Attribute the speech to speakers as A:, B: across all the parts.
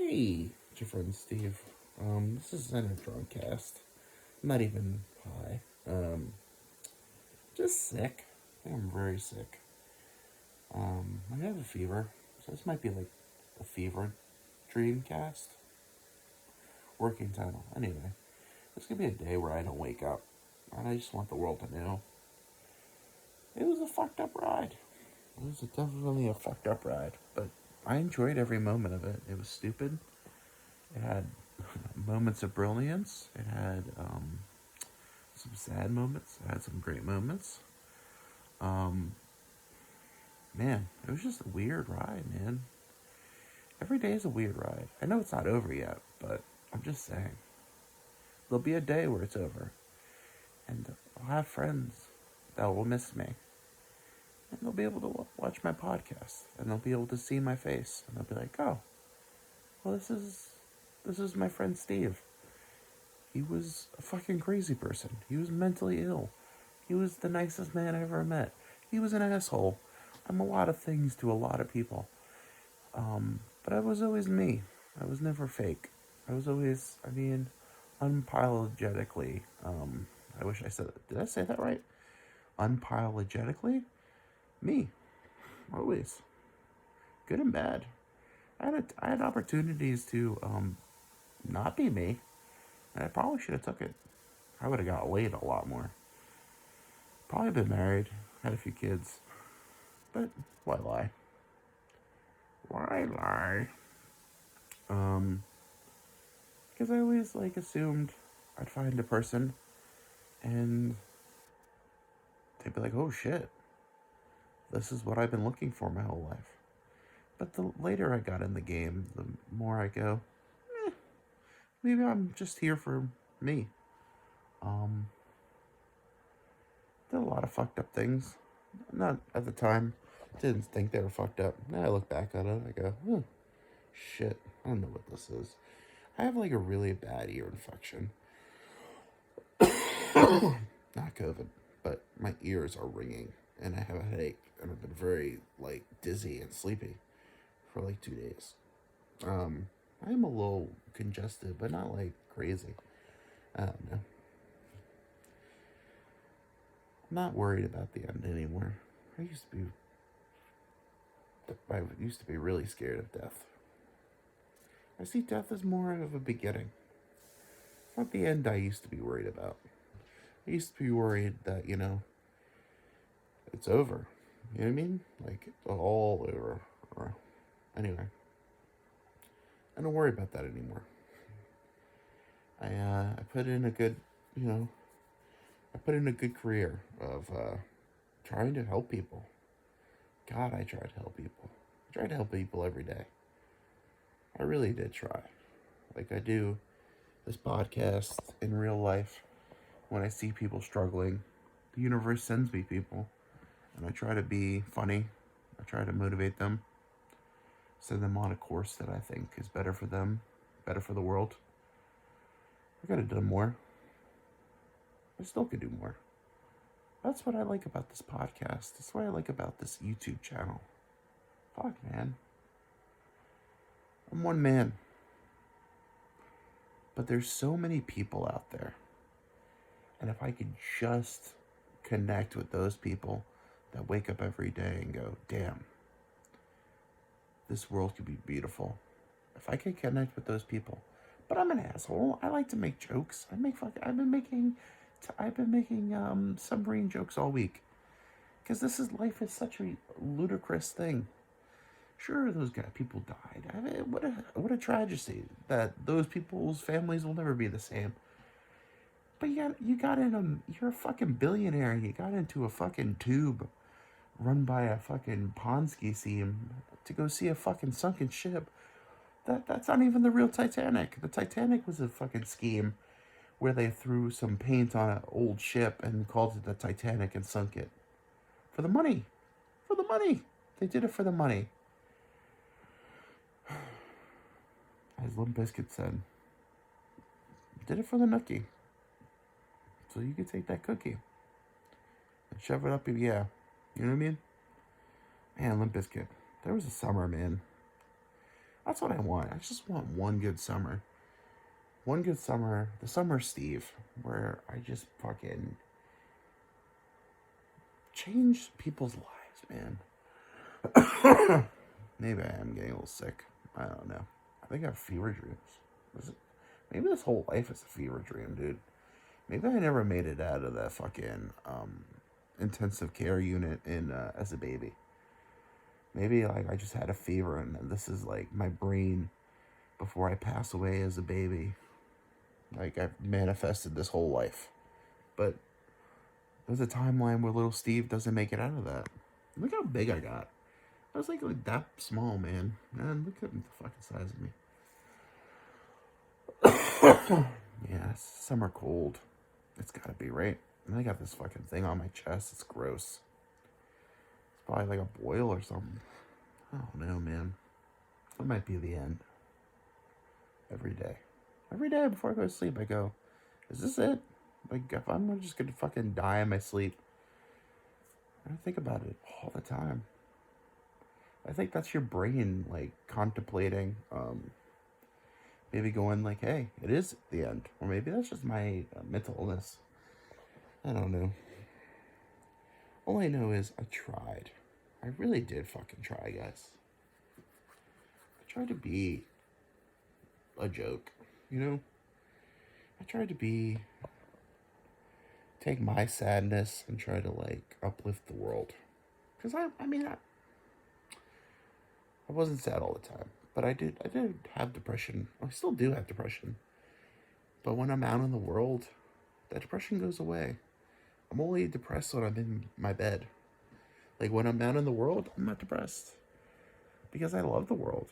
A: Hey, it's your friend Steve. This is an Drunkcast. I'm not even high. Just sick. I think I'm very sick. I have a fever, so this might be like a fever dreamcast. Working title. Anyway, this could be a day where I don't wake up, and I just want the world to know it was a fucked up ride. It was definitely a fucked up ride, but I enjoyed every moment of it. It was stupid. It had moments of brilliance. It had some sad moments. It had some great moments. Um, Man, it was just a weird ride, man. Every day is a weird ride. I know it's not over yet, but I'm just saying. There'll be a day where it's over. And I'll have friends that will miss me. And they'll be able to watch my podcast. And they'll be able to see my face. And they'll be like, oh, well, this is my friend Steve. He was a fucking crazy person. He was mentally ill. He was the nicest man I ever met. He was an asshole. I'm a lot of things to a lot of people. But I was always me. I was never fake. I was always, unapologetically, I wish I said that. Did I say that right? Unapologetically? Me. Always. Good and bad. I had opportunities to, not be me. And I probably should have took it. I would have got laid a lot more. Probably been married. Had a few kids. But why lie? Why lie? Because I always assumed I'd find a person and they'd be like, oh shit, this is what I've been looking for my whole life. But the later I got in the game, the more I go, maybe I'm just here for me. Did a lot of fucked up things. Not at the time, didn't think they were fucked up. Now I look back at it, I go, shit, I don't know what this is. I have a really bad ear infection. Not COVID, but my ears are ringing and I have a headache and I've been very dizzy and sleepy for 2 days. I am a little congested, but not crazy. I don't know. I'm not worried about the end anymore. I used to be really scared of death. I see death as more of a beginning. It's not the end I used to be worried about. I used to be worried that, it's over. You know what I mean? It's all over. Anyway, I don't worry about that anymore. I put in a good, I put in a good career of trying to help people. God, I tried to help people. I tried to help people every day. I really did try. I do this podcast in real life. When I see people struggling, the universe sends me people. And I try to be funny. I try to motivate them. Send them on a course that I think is better for them, better for the world. I could have done more. I still could do more. That's what I like about this podcast. That's what I like about this YouTube channel. Fuck, man. I'm one man. But there's so many people out there. And if I could just connect with those people that wake up every day and go, damn, this world could be beautiful. If I could connect with those people. But I'm an asshole. I like to make jokes. I've been making submarine jokes all week. Because life is such a ludicrous thing. Sure, those people died. What a tragedy that those people's families will never be the same. But you're a fucking billionaire and you got into a fucking tube run by a fucking Ponzi scheme to go see a fucking sunken ship. That's not even the real Titanic. The Titanic was a fucking scheme where they threw some paint on an old ship and called it the Titanic and sunk it. For the money. For the money. They did it for the money. As Limp Bizkit said, did it for the nookie. So you could take that cookie and shove it up your, yeah. You know what I mean? Man, Limp Bizkit. There was a summer, man. That's what I want. I just want one good summer. One good summer. The summer of Steve, where I just fucking change people's lives, man. Maybe I am getting a little sick. I don't know. I think I have fever dreams. Maybe this whole life is a fever dream, dude. Maybe I never made it out of that fucking intensive care unit in as a baby. Maybe like I just had a fever and this is like my brain before I pass away as a baby. Like I've manifested this whole life. But there's a timeline where little Steve doesn't make it out of that. Look how big I got. I was like that small, man. Man, look at the fucking size of me. Yeah, summer cold. It's gotta be, right? And I got this fucking thing on my chest. It's gross. It's probably like a boil or something. I don't know, man. That might be the end. Every day. Every day before I go to sleep, I go, is this it? Like, if I'm just gonna fucking die in my sleep, I think about it all the time. I think that's your brain, like, contemplating, maybe going like, hey, it is the end. Or maybe that's just my mental illness. I don't know. All I know is I tried. I really did fucking try, guys. I tried to be a joke, you know? I tried to take my sadness and try to, like, uplift the world. Because I wasn't sad all the time. But I did have depression. I still do have depression. But when I'm out in the world, that depression goes away. I'm only depressed when I'm in my bed. Like when I'm out in the world, I'm not depressed. Because I love the world.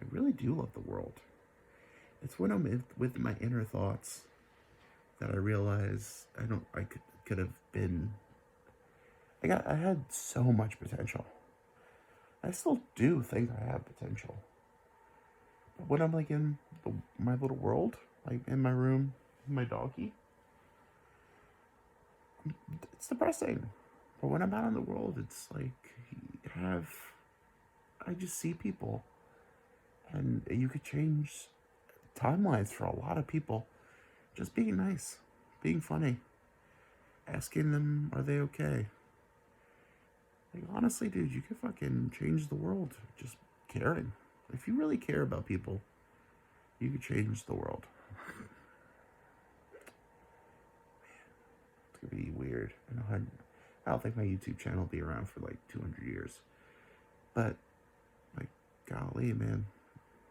A: I really do love the world. It's when I'm with my inner thoughts that I realize I could have been. I had so much potential. I still do think I have potential. But when I'm like in my little world, like in my room, my doggy, it's depressing. But when I'm out in the world, it's like I just see people, and you could change timelines for a lot of people. Just being nice, being funny, asking them, are they okay? Like, honestly, dude, you could fucking change the world just caring. If you really care about people, you could change the world. It's gonna be weird. I don't think my YouTube channel will be around for like 200 years. But, like, golly, man.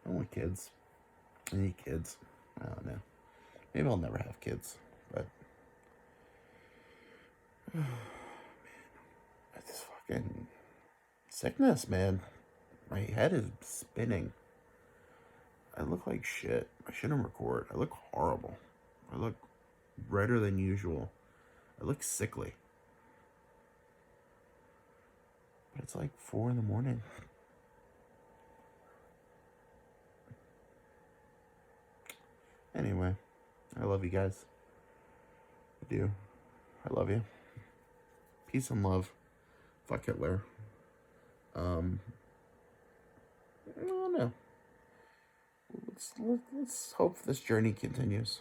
A: I want kids. I need kids. I don't know. Maybe I'll never have kids. But, man, it's fucking sickness, man. My head is spinning. I look like shit. I shouldn't record. I look horrible. I look redder than usual. I look sickly. But it's like 4 in the morning. Anyway, I love you guys. I do. I love you. Peace and love. Fuck Hitler. I don't know. Let's hope this journey continues.